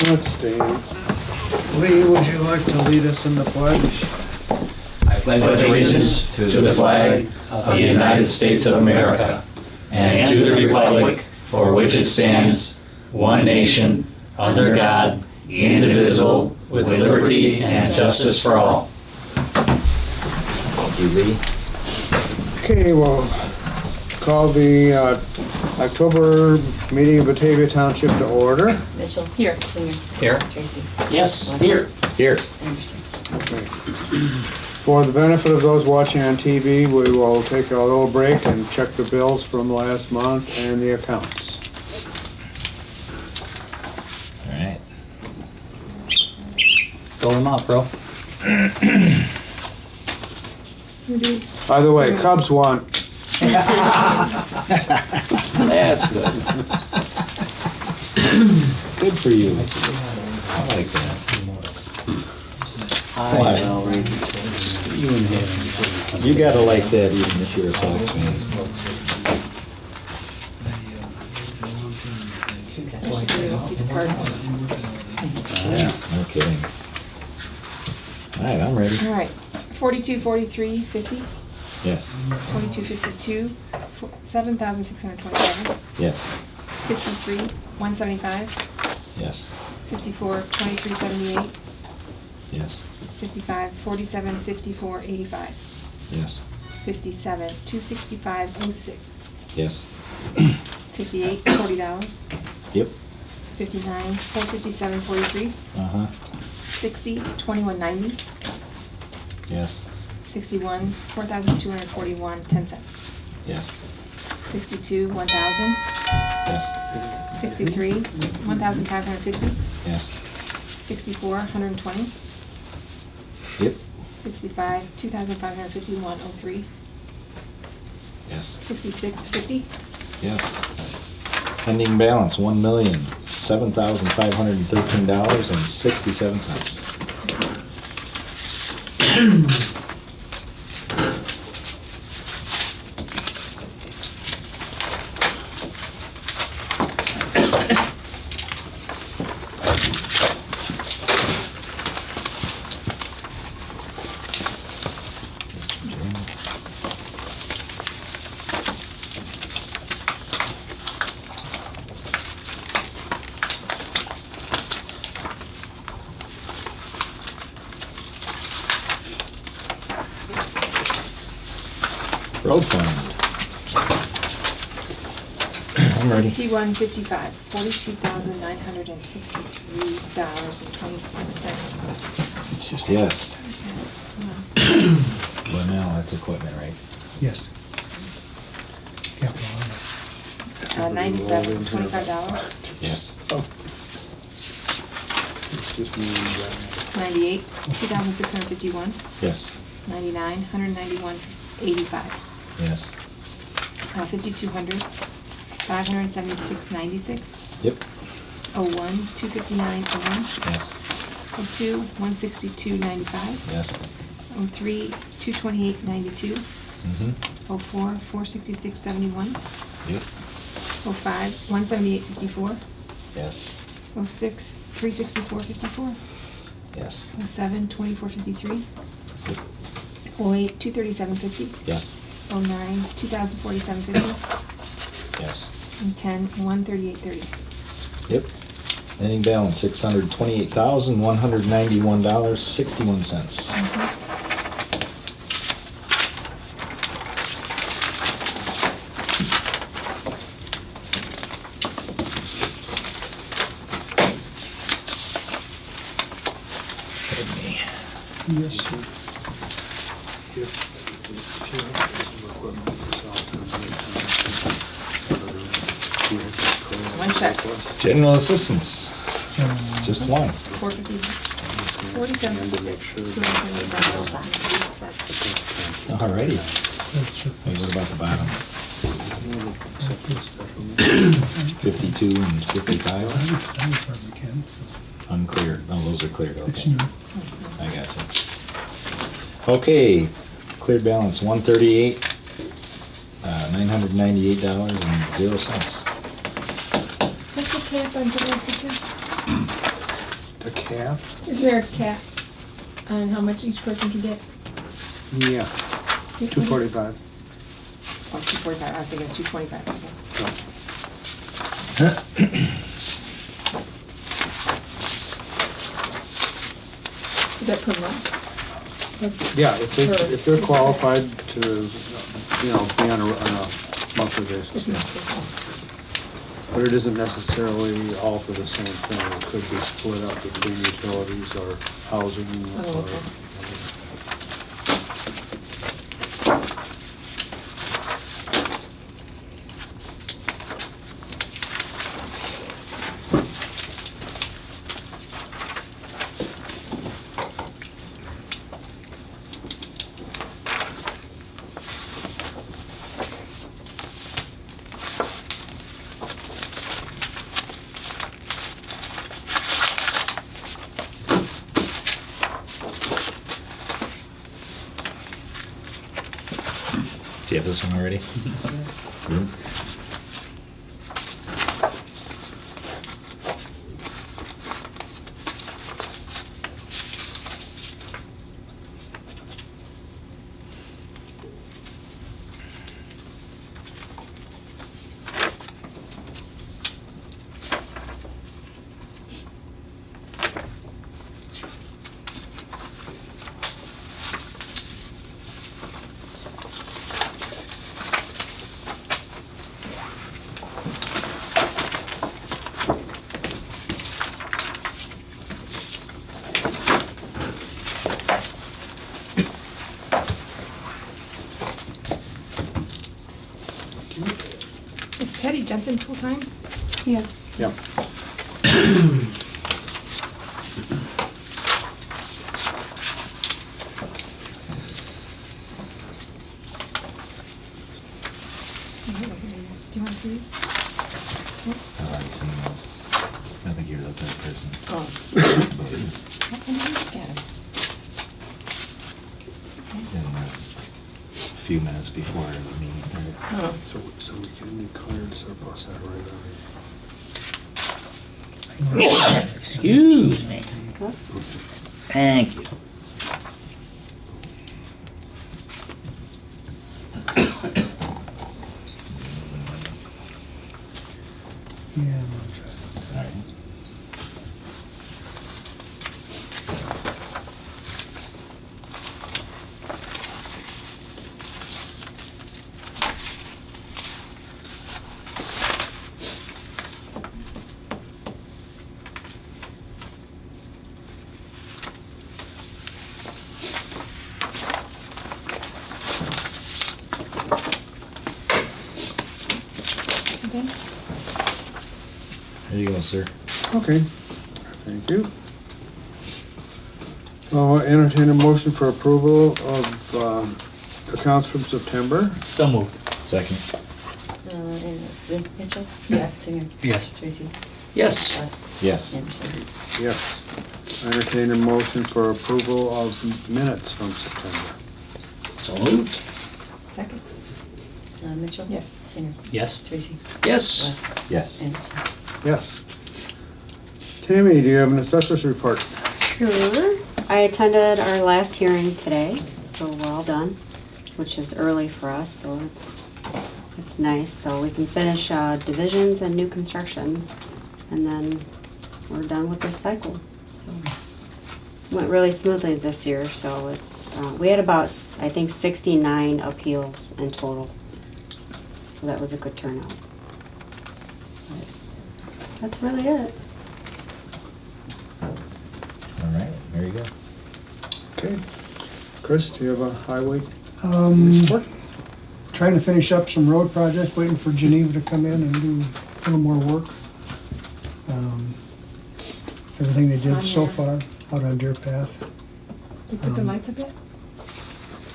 Let's see. Lee, would you like to lead us in the pledge? I pledge allegiance to the flag of the United States of America and to the republic for which it stands, one nation, under God, indivisible, with liberty and justice for all. Thank you, Lee. Okay, we'll call the October meeting of Batavia Township to order. Mitchell. Here. Senior. Here. Tracy. Yes, West. here. Here. Anderson. Okay. For the benefit of those watching on TV, we will take a little break and check the bills from last month and the accounts. All right. Fill them out, bro. By the way, Cubs won. That's good. Good for you. I like that. I know, Rick. You and him. You gotta like that even if you're a Sox fan. Keep the Cardinals. Yeah, no kidding. All right, I'm ready. All right. 42, 43, 50. Yes. 42, 52. 7,627. Yes. 53, 175. Yes. 54, 23, 78. Yes. 55, 47, 54, 85. Yes. 57, 265, 06. Yes. 58, $40. Yep. 59, 457, 43. Uh-huh. 60, 2190. Yes. 61, 4,241, 10 cents. Yes. 62, 1,000. Yes. 63, 1,550. Yes. 64, 120. Yep. 65, 2,551, 03. Yes. 66, 50. Yes. Pending balance, $1,07,513.67. Road fund. I'm ready. 51, 55, $42,963.26. It's just, Yes. What is that? Well, now that's equipment, right? yes. Capital outlay. 97, $25. Yes. It's just me and Brad. 98, 2,651. Yes. 99, 191, 85. Yes. 5,200, 576.96. Yep. 01, 259.01. Yes. 02, 162.95. Yes. 03, 228.92. Mm-hmm. 04, 466.71. Yep. 05, 178.54. Yes. 06, 364.54. Yes. 07, 24.53. Yep. 08, 237.50. Yes. 09, 2,047.50. Yes. And 10, 138.30. Yep. Ending balance, $628,191.61. Pardon me. Yes, sir. If you have some equipment for One check. General assistance, General. just one. 450, 47.56. Alrighty. That's it. Hey, what about the bottom? Special 52 and 55? I probably can. Uncleared. Oh, those are cleared, It's okay. new. I got you. Okay, cleared balance, $138, $998.00. What's the cap on general assistance? cap? Is there a cap on how much each person can get? Yeah, 245. Oh, 245, I think it's 225, okay. Is that per month? Yeah, if they're qualified to, be on a monthly basis, yeah. But it isn't necessarily all for the same thing. It could be split up between utilities or housing Oh, or. okay. Do you have this one already? Hmm? Is Patty Jensen full-time? Yeah. Yeah. No, it wasn't in yours. Do you want to see it? I've already seen those. I think you're the third person. Oh. But How can you look at it? in a few minutes before the meeting started. Oh. So we can declare surplus that right Excuse me. That's- Thank you. Yeah. All right. Okay. There you go, sir. away. Okay, thank you. I'll entertain a motion for approval of accounts from September. So moved. Second. And Mitchell? Yes. Singer? Yes. Tracy? Yes. West? Yes. Anderson? Yes. Entertain a motion for approval of minutes from September. So moved. Second? Mitchell? Yes. Singer? Yes. Tracy? Yes. West? Yes. Anderson? Yes. Tammy, do you have an assessor's report? Sure. I attended our last hearing today, so we're all done, which is early for us, so it's nice. So we can finish divisions and new construction, and then we're done with this cycle. So went really smoothly this year, so it's, we had about, I think, 69 appeals in total. So that was a good turnout. But that's really it. All right, there you go. Okay. Chris, do you have a highway Um, report? trying to finish up some road projects, waiting for Geneva to come in and do a little more work. Everything they did On so there. far out on Deer Path. You put the lights up yet?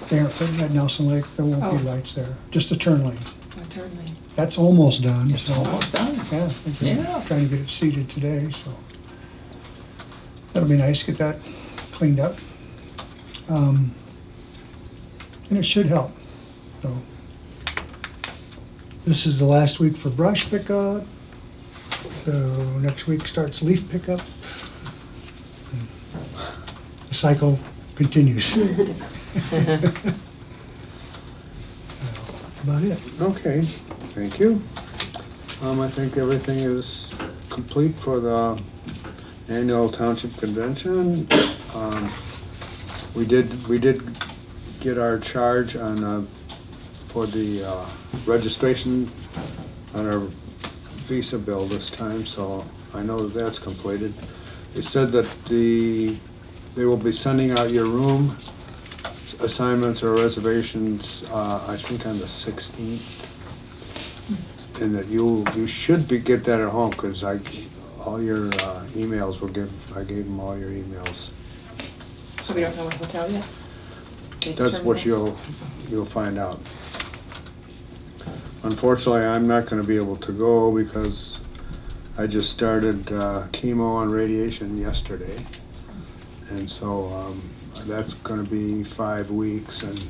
They aren't putting at Nelson Lake, there won't be Oh. lights there, just a turn lane. Oh, turn lane. That's almost done, It's so. almost done. Yeah, they're Yeah. trying to get it seeded today, so. That'll be nice, get that cleaned up. And it should help, so. This is the last week for brush pickup. So next week starts leaf pickup. the cycle continues. That's about it. Okay, thank you. I think everything is complete for the annual township convention. We did get our charge on, for the registration on our visa bill this time, so I know that that's completed. It said that they will be sending out your room assignments or reservations, I think on the 16th. And that you should get that at home, because all your emails I gave them all your emails. So we don't know what hotel yet? They That's determine what that? you'll find out. Unfortunately, I'm not gonna be able to go because I just started chemo and radiation yesterday. And so that's gonna be 5 weeks, and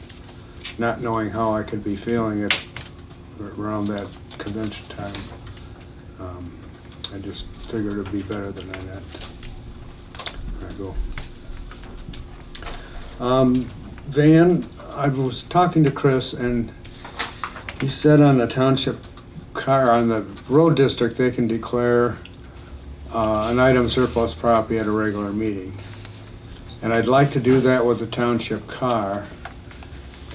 not knowing how I could be feeling it around that convention time, I just figured it'd be better than that. I go. Van, I was talking to Chris, and he said on the township car, on the road district, they can declare an item surplus property at a regular meeting. And I'd like to do that with the township car.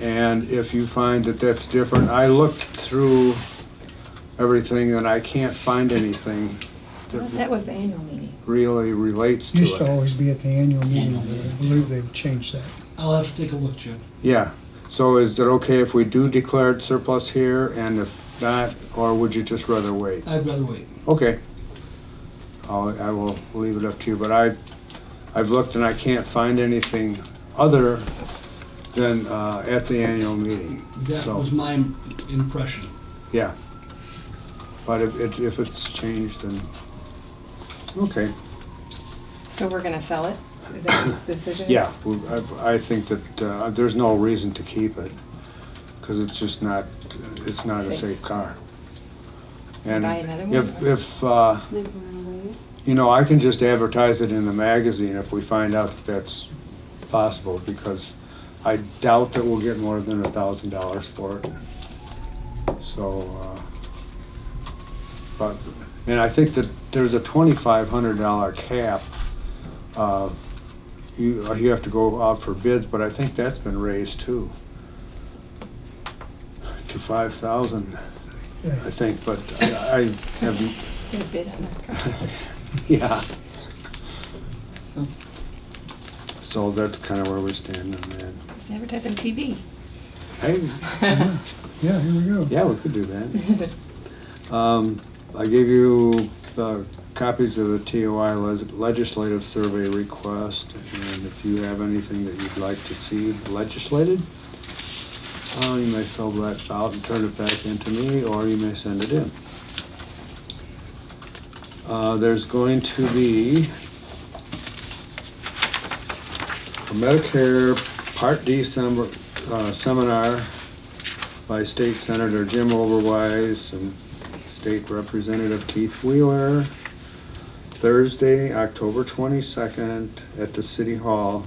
And if you find that that's different, I looked through everything and I can't find anything That that was the annual meeting. really relates to Used to it. always be at the annual meeting, but I believe they've changed that. I'll have to take a look, Jim. Yeah, so is it okay if we do declare it surplus here, and if not, or would you just rather wait? I'd rather wait. Okay. I will leave it up to you, but I've looked and I can't find anything other than at the annual meeting. That So, was my impression. yeah. But if it's changed, then, okay. So we're gonna sell it? Is that the decision? Yeah, I think that there's no reason to keep it, because it's just not, it's not a Safe. safe car. And Buy another one? if Maybe we're gonna wait. you know, I can just advertise it in the magazine if we find out that that's possible, because I doubt that we'll get more than $1,000 for it. So, and I think that there's a $2,500 cap. You have to go out for bids, but I think that's been raised too, to 5,000, I Yeah. think, but I haven't, Get a bid on that. yeah. So that's kind of where we stand on that. Just advertise on TV. Hey, Yeah, here we go. yeah, we could do that. I gave you copies of the TOI legislative survey request, and if you have anything that you'd like to see legislated, you may fill that out and turn it back into me, or you may send it in. There's going to be a Medicare Part D seminar by State Senator Jim Overwise and State Representative Keith Wheeler, Thursday, October 22nd at the City Hall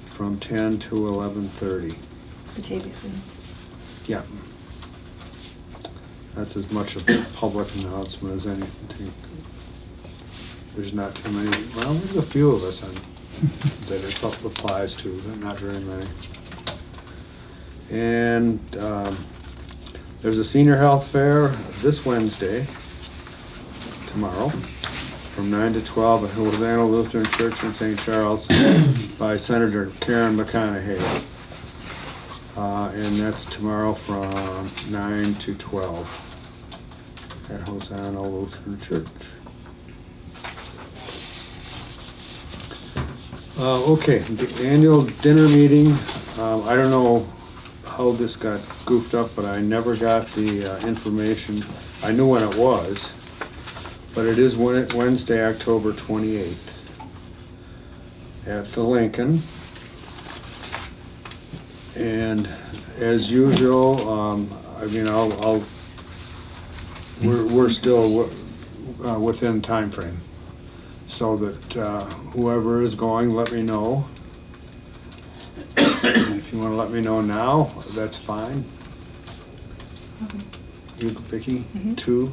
from 10 to 11:30. Batavia. Yeah. That's as much of a public announcement as anything. There's not too many, well, there's a few of us that it applies to, but not very many. And there's a senior health fair this Wednesday, tomorrow, from 9 to 12 at Hosanna Lutheran Church in St. Charles by Senator Karen McConaughey. And that's tomorrow from 9 to 12 at Hosanna Lutheran Church. Okay, the annual dinner meeting, I don't know how this got goofed up, but I never got the information. I knew when it was, but it is Wednesday, October 28th at the Lincoln. And as usual, I mean, we're still within time frame. so that whoever is going, let me know. And if you wanna let me know now, that's fine. Okay. You, Vicki, Mhm. 2?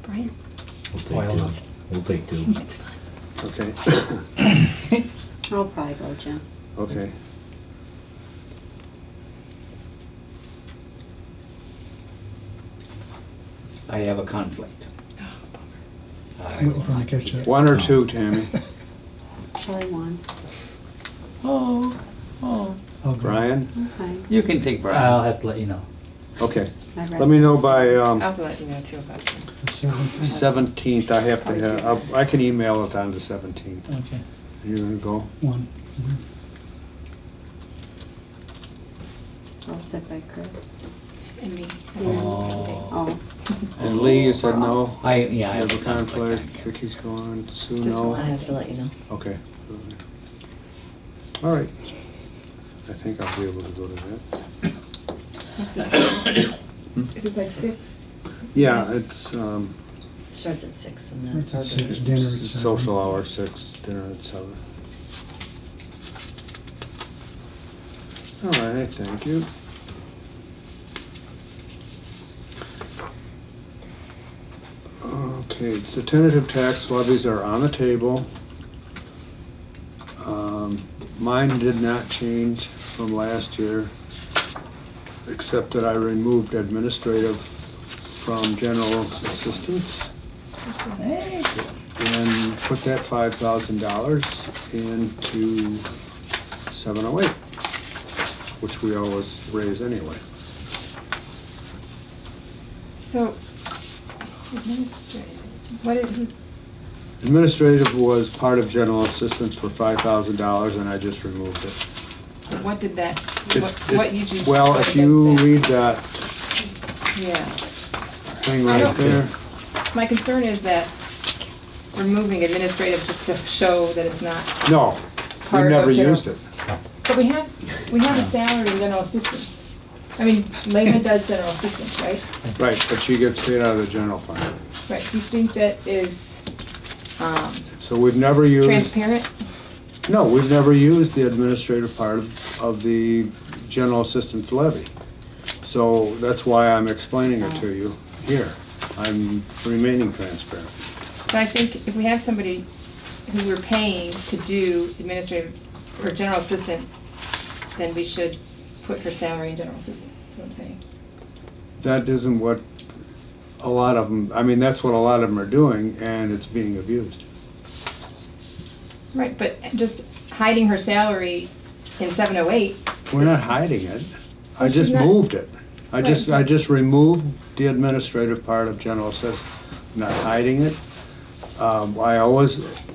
Brian? We'll take 2. It's fine. Okay, I'll probably go, Jim. okay. I have a conflict. I'm waiting for him to catch up. 1 or 2, Tammy? Probably 1. Oh, oh. I'll go. Brian? Okay. You can take Brian. I'll have to let you know. Okay, I'd let me know by I'll have to let you know too about that. The 17th. 17th. I have to have, I can email it on the 17th. Okay. You gonna go? 1. I'll sit by Chris. And me. Oh. And Lee, you said no? I You have a conflict. conflict, Vicky's going, Sue, Just no? one. I have to let you know. Okay. All right. I think I'll be able to go to that. What's that? Is it like 6? Yeah, it's, Starts at 6 and then. Starts at 6, dinner at 7. social hour 6, dinner at 7. All right, thank you. Okay, the tentative tax levies are on the table. Mine did not change from last year, except that I removed administrative from general assistance and put that $5,000 into 708, which we always raise anyway. So, administrative, what did he, Administrative was part of general assistance for $5,000 and I just removed it. what did that, It- what you do? Well, if you read that Yeah. thing I right don't- there, My concern is that removing administrative just to show that it's not no, we part of never general. used it. But we have a salary in general assistance. I mean, Levee does general assistance, right? Right, but she gets paid out of the general fund. Right, do you think that is, So we've never used, transparent? no, we've never used the administrative part of the general assistance levy. So that's why I'm explaining it to you here. I'm remaining transparent. But I think if we have somebody who we're paying to do administrative or general assistance, then we should put her salary in general assistance, that's what I'm saying. That isn't what a lot of them, I mean, that's what a lot of them are doing, and it's being abused. Right, but just hiding her salary in 708, We're not hiding it. I Well, just she's not- moved it. I Right, but- just removed the administrative part of general assistance, not hiding it.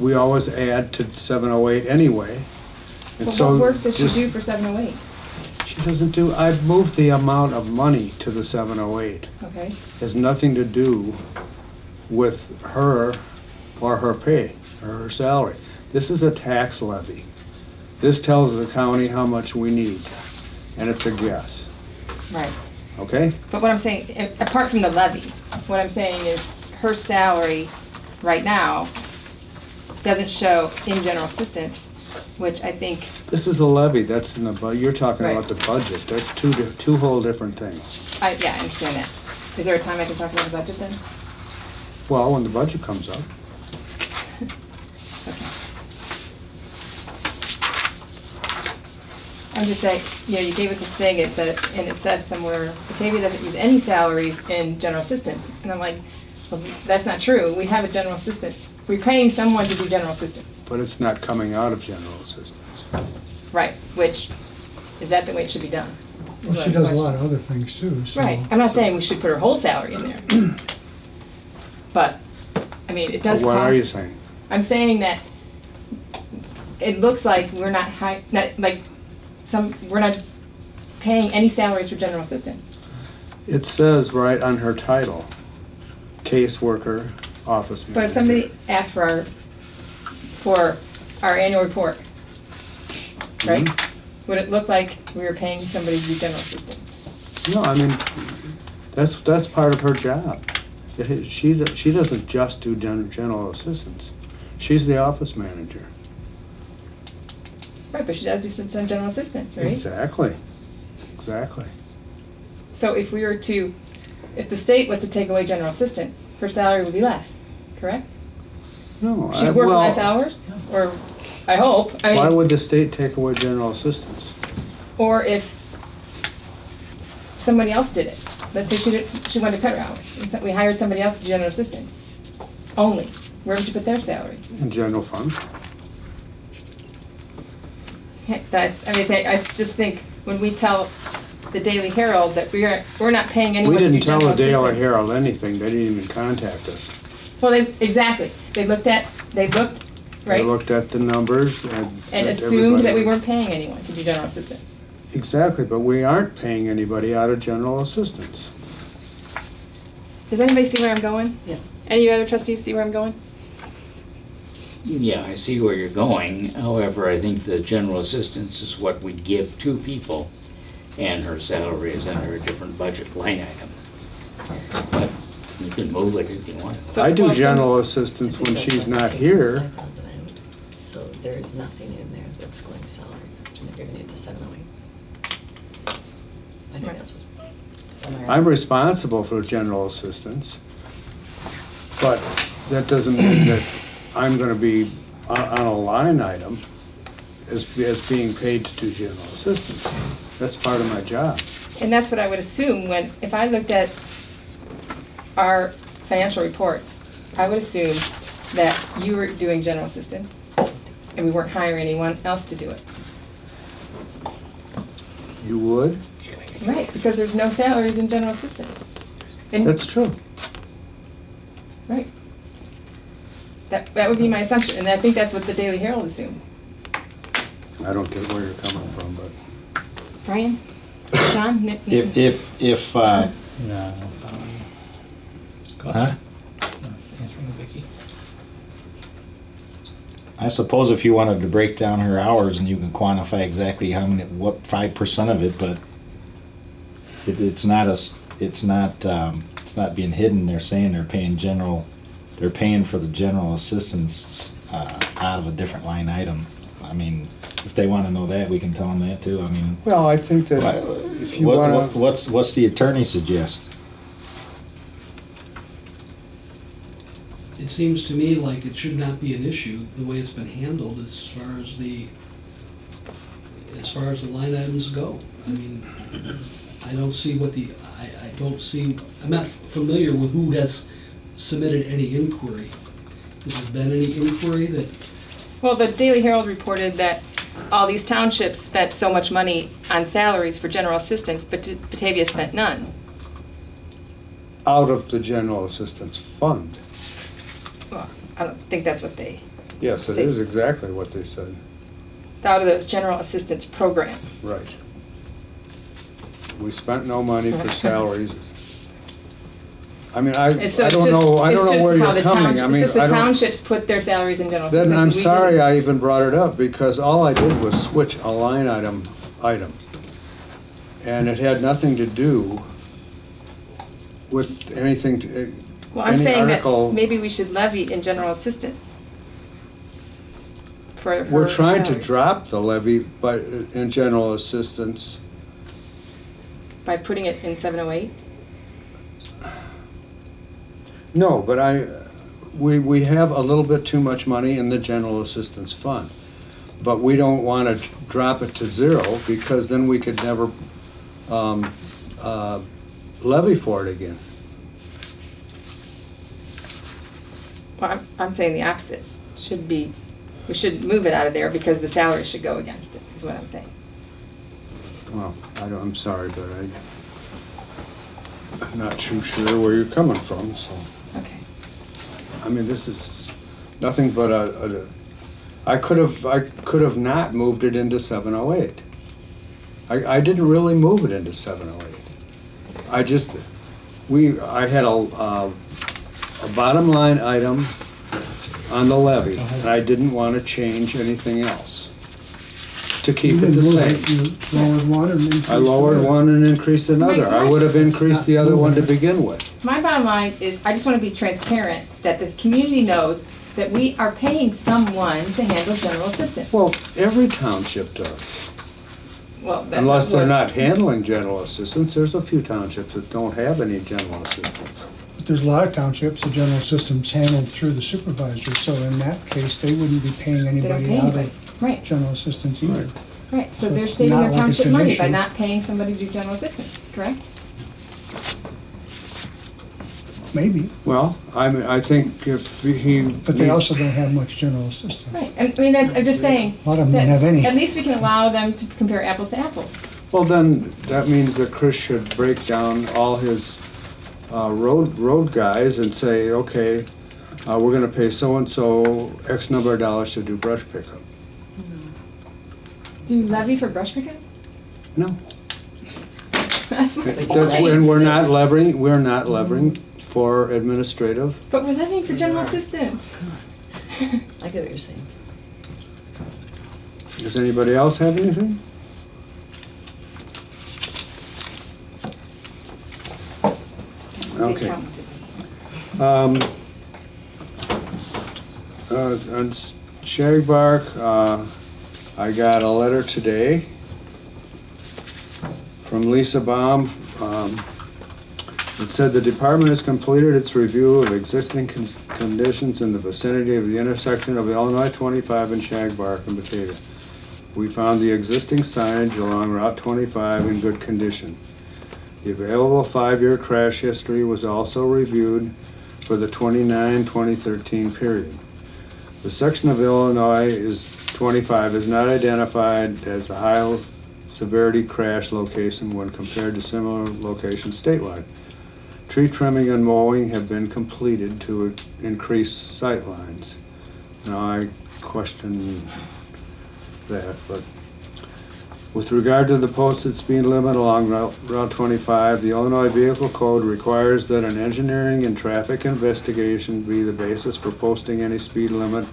We always add to 708 anyway. And but so what work does she just- do for 708? She doesn't do, I've moved the amount of money to the 708. Okay, Has nothing to do with her or her pay or her salary. This is a tax levy. This tells the county how much we need, and it's a guess, right. okay? But what I'm saying, apart from the levy, what I'm saying is her salary right now doesn't show in general assistance, which I think, This is a levy, that's in the, you're talking Right. about the budget. That's two whole different things. I understand that. Is there a time I can talk about the budget then? Well, when the budget comes up. I'm just saying, you gave us this thing, it said somewhere, Batavia doesn't use any salaries in general assistance. And I'm like, well, that's not true. We have a general assistant. We're paying someone to do general assistance. But it's not coming out of general assistance. Right, which, is that the way it should be done? Well, she does a lot of other things too, so. Right, I'm not saying we should put her whole salary in there. But, I mean, it does But what are you cost- saying? I'm saying that it looks like we're not we're not paying any salaries for general assistance. It says right on her title, caseworker, office manager. But if somebody asked for our annual report, right? Mhm. Would it look like we were paying somebody to do general assistance? No, I mean, that's part of her job. She doesn't just do general assistance. She's the office manager. Right, but she does do some general assistance, right? Exactly. So if the state was to take away general assistance, her salary would be less, correct? No, She'd work less hours, or, I hope, why would the state take away general assistance? or if somebody else did it. Let's say she wanted to cut her hours, and so we hired somebody else to do general assistance, only. Where would you put their salary? In general fund? I just think when we tell the Daily Herald that we're not paying anyone We to do didn't tell general the Daily assistance. Herald anything. They didn't even contact us. Well, exactly. They looked, They right, looked at the numbers and and assumed that we everybody- weren't paying anyone to do general assistance. Exactly, but we aren't paying anybody out of general assistance. Does anybody see where I'm going? Yeah. Any of you other trustees see where I'm going? Yeah, I see where you're going. However, I think the general assistance is what we give to people, and her salary is under a different budget line item. But you can move it if you want. So, I do well, general assistance when she's not here. 5,000 out. So there is nothing in there that's going to salaries, and if you're gonna get to 708. I think Right. that's what. am I right? I'm responsible for general assistance, but that doesn't mean that I'm gonna be on a line item as being paid to do general assistance. That's part of my job. And that's what I would assume if I looked at our financial reports, I would assume that you were doing general assistance and we weren't hiring anyone else to do it. You would? Right, because there's no salaries in general assistance. And- That's true. Right. That would be my assumption, and I think that's what the Daily Herald assumed. I don't get where you're coming from, but Brian? John? Nick? If, No. huh? Answering Vicky. I suppose if you wanted to break down her hours and you can quantify exactly how many, what 5% of it, but it's not being hidden. They're saying they're paying for the general assistance out of a different line item. I mean, if they want to know that, we can tell them that too. I mean, well, I think that if you wanna, what's the attorney suggest? It seems to me like it should not be an issue, the way it's been handled as far as the line items go. I mean, I don't see I'm not familiar with who has submitted any inquiry. Has there been any inquiry that, Well, the Daily Herald reported that all these townships spent so much money on salaries for general assistance, but Batavia spent none. out of the general assistance fund. Well, I don't think that's what Yes, it is exactly what they said. out of those general assistance program. Right. We spent no money for salaries. I mean, I And so don't know where you're coming. I mean, It's just the I don't. townships put their salaries in general assistance. Then I'm and we sorry didn't. I even brought it up, because all I did was switch a line item. And it had nothing to do with anything, Well, I'm any saying that article. maybe we should levy in general assistance. For her We're trying to salary. drop the levy, but in general assistance. By putting it in 708? No, but we have a little bit too much money in the general assistance fund. But we don't want to drop it to zero, because then we could never levy for it again. Well, I'm saying the opposite. We should move it out of there because the salary should go against it, is what I'm saying. Well, I'm sorry, but I'm not too sure where you're coming from, so. Okay. I mean, this is nothing but I could have not moved it into 708. I didn't really move it into 708. I had a bottom line item on the levy, and I didn't want to change anything else to keep You it the didn't same. move it, you lowered one and increased I lowered another. one and increased another. I would have increased the other one to begin with. My bottom line is, I just want to be transparent, that the community knows that we are paying someone to handle general assistance. Well, every township does. Well, that's Unless they're what- not handling general assistance, there's a few townships that don't have any general assistance. But there's a lot of townships, the general system's handled through the supervisor, so in that case, they wouldn't be paying They don't anybody pay out anybody. of Right, general assistance either. Right. right. So So they're it's saving not their like it's township an money by issue. not paying somebody to do general assistance, correct? Maybe, Well, I think if he. but they needs- also don't have much general assistance. Right, and I mean, I'm just saying. A lot of them that don't have any. At least we can allow them to compare apples to apples. Well, then, that means that Chris should break down all his road guys and say, okay, we're gonna pay so-and-so X number of dollars to do brush pickup. Do you levy for brush pickup? No. That's my That's when we're not levying for administrative. But we're levying for general assistance. I get what you're saying. Does anybody else have anything? Okay. On Shagbark, I got a letter today from Lisa Baum. It said the department has completed its review of existing conditions in the vicinity of the intersection of Illinois 25 and Shagbark in Batavia. We found the existing signage along Route 25 in good condition. The available 5-year crash history was also reviewed for the 2013 period. The section of Illinois 25 is not identified as a high severity crash location when compared to similar locations statewide. Tree trimming and mowing have been completed to increase sight lines. Now, I question that, but with regard to the posted speed limit along Route 25, the Illinois Vehicle Code requires that an engineering and traffic investigation be the basis for posting any speed limit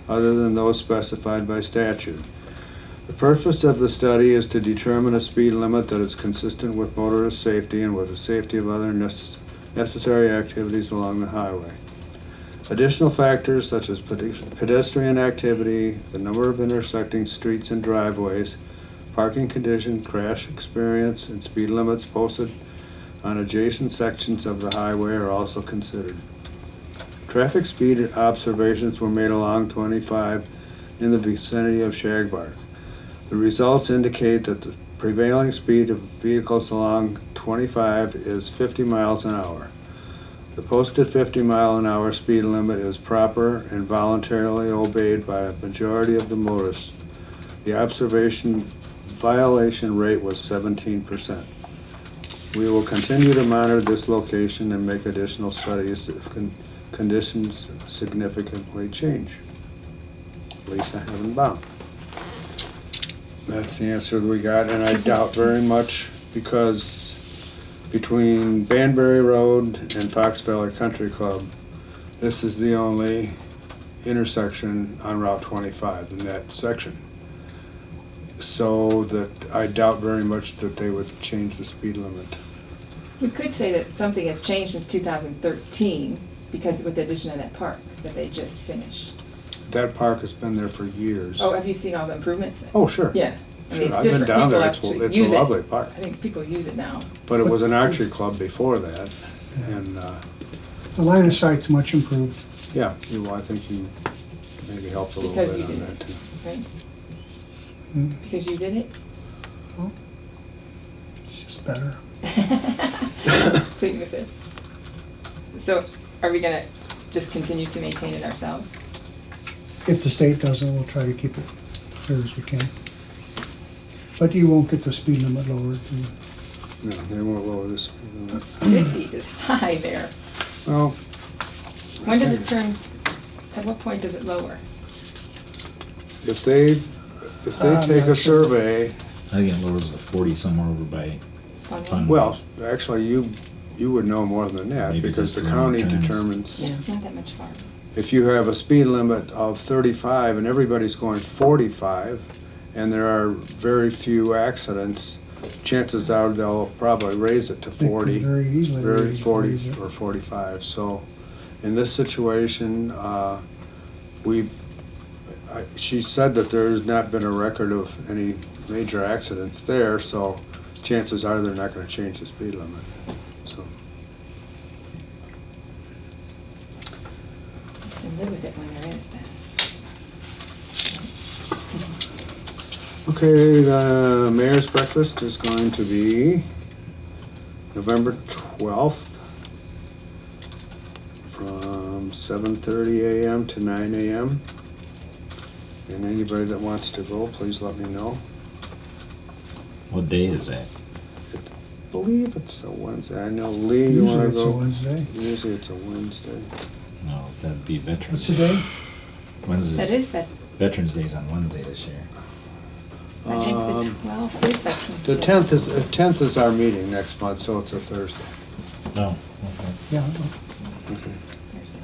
other than those specified by statute. The purpose of the study is to determine a speed limit that is consistent with motorist safety and with the safety of other necessary activities along the highway. Additional factors such as pedestrian activity, the number of intersecting streets and driveways, parking condition, crash experience, and speed limits posted on adjacent sections of the highway are also considered. Traffic speed observations were made along 25 in the vicinity of Shagbark. The results indicate that the prevailing speed of vehicles along 25 is 50 miles an hour. The posted 50-mile-an-hour speed limit is proper and voluntarily obeyed by a majority of the motorists. The observation violation rate was 17%. We will continue to monitor this location and make additional studies if conditions significantly change. Lisa Heaven-Baum. That's the answer that we got, and I doubt very much because between Banbury Road and Fox Valley Country Club, this is the only intersection on Route 25 in that section. So that I doubt very much that they would change the speed limit. We could say that something has changed since 2013 because with the addition of that park that they just finished. That park has been there for years. Oh, have you seen all the improvements? Oh, sure. Yeah. I mean, Sure, it's I've been different. down People there. actually It's use a it. lovely park. I think people use it now. But it was an archery club before that, and, The line of sight's much improved. yeah, I think you maybe helped a little Because bit you on did that it, too. right? Hmm, Because you did it? It's just better. Plead with it. So are we gonna just continue to maintain it ourselves? If the state doesn't, we'll try to keep it clear as we can. But you won't get the speed limit lowered. No, they won't lower this. 50 is high there. Well. When does it turn, at what point does it lower? If they I'm take a not sure. survey, I think it lowers to 40 somewhere over by, On Fun. well, actually, you would know more than that, Maybe because just the around county turns. determines. Yeah. It's not that much farther. If you have a speed limit of 35 and everybody's going 45, and there are very few accidents, chances are they'll probably raise it to They could 40. very easily raise it. 40 or 45. So in this situation, she said that there's not been a record of any major accidents there, so chances are they're not going to change the speed limit. So. And live with it when there is that. Okay, the mayor's breakfast is going to be November 12th from 7:30 a.m. to 9 a.m. And anybody that wants to go, please let me know. What day is that? I believe it's a Wednesday. I know Lee, you Usually want to it's a go? Wednesday. Usually it's a Wednesday. No, that'd be Veterans. What's the day? Wednesdays. That is that. Veterans Day's on Wednesday this year. I think the 12th is Veterans The Day. 10th is our meeting next month, so it's a Thursday. No, okay. Yeah, I know. Okay. Thursday.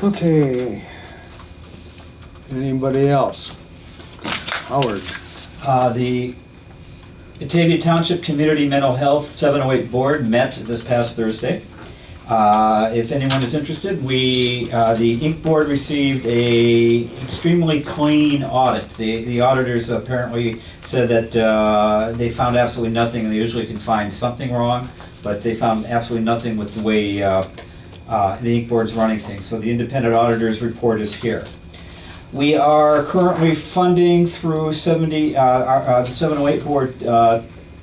Okay. Anybody else? Howard? The Batavia Township Community Mental Health 708 Board met this past Thursday. If anyone is interested, the Inc. Board received a extremely clean audit. The auditors apparently said that they found absolutely nothing, and they usually can find something wrong, but they found absolutely nothing with the way the Inc. Board's running things. So the independent auditor's report is here. We are currently funding through the 708 Board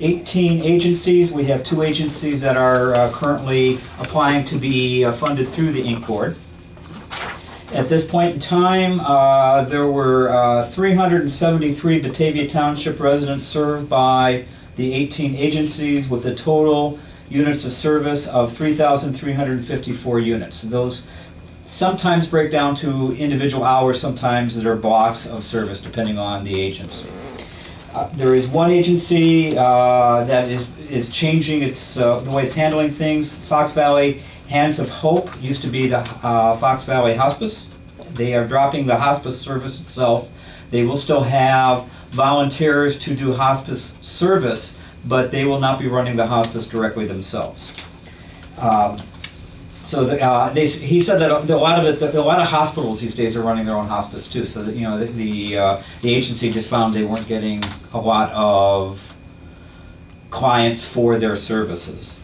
18 agencies. We have 2 agencies that are currently applying to be funded through the Inc. Board. At this point in time, there were 373 Batavia Township residents served by the 18 agencies with a total units of service of 3,354 units. Those sometimes break down to individual hours, sometimes there are blocks of service depending on the agency. There is one agency that is changing the way it's handling things. Fox Valley Hands of Hope used to be the Fox Valley Hospice. They are dropping the hospice service itself. They will still have volunteers to do hospice service, but they will not be running the hospice directly themselves. He said that a lot of hospitals these days are running their own hospice too. So that the agency just found they weren't getting a lot of clients for their services.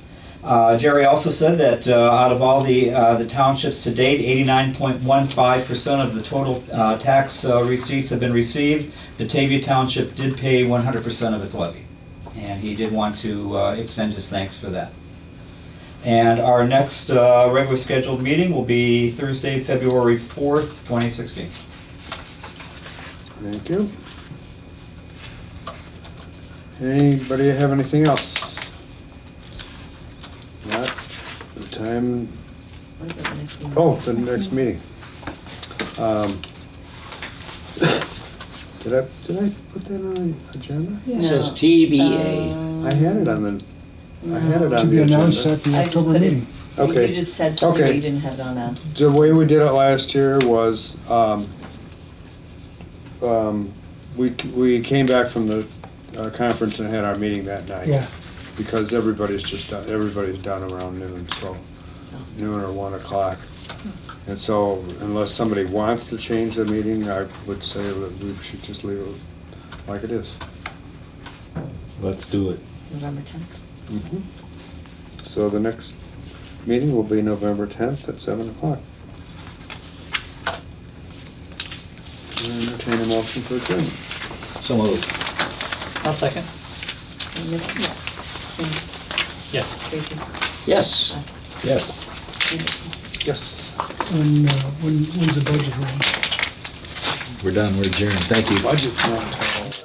Jerry also said that out of all the townships to date, 89.15% of the total tax receipts have been received. Batavia Township did pay 100% of its levy, and he did want to extend his thanks for that. And our next regular scheduled meeting will be Thursday, February 4th, 2016. Thank you. Anybody have anything else? Not the time. What about the next meeting? Oh, the next meeting. Did I put that on the agenda? No. It says TBA. I had it on the. I had it To on be the announced agenda. at the I just October put it- meeting. Okay. You just said to me Okay. you didn't have it on a. The way we did it last year was, we came back from the conference and had our meeting that night. Yeah. Because everybody's done around noon, so noon or 1 o'clock. And so unless somebody wants to change the meeting, I would say that we should just leave it like it is. Let's do it. November 10th. Mhm. So the next meeting will be November 10th at 7 o'clock. Entertain a motion for adjournment. So moved. I'll second. Yes. Tim, Yes. Tracy, Yes. us, Yes. Anderson. Yes. When's the budget hearing? We're done. We're adjourned. Thank you. Budget's not.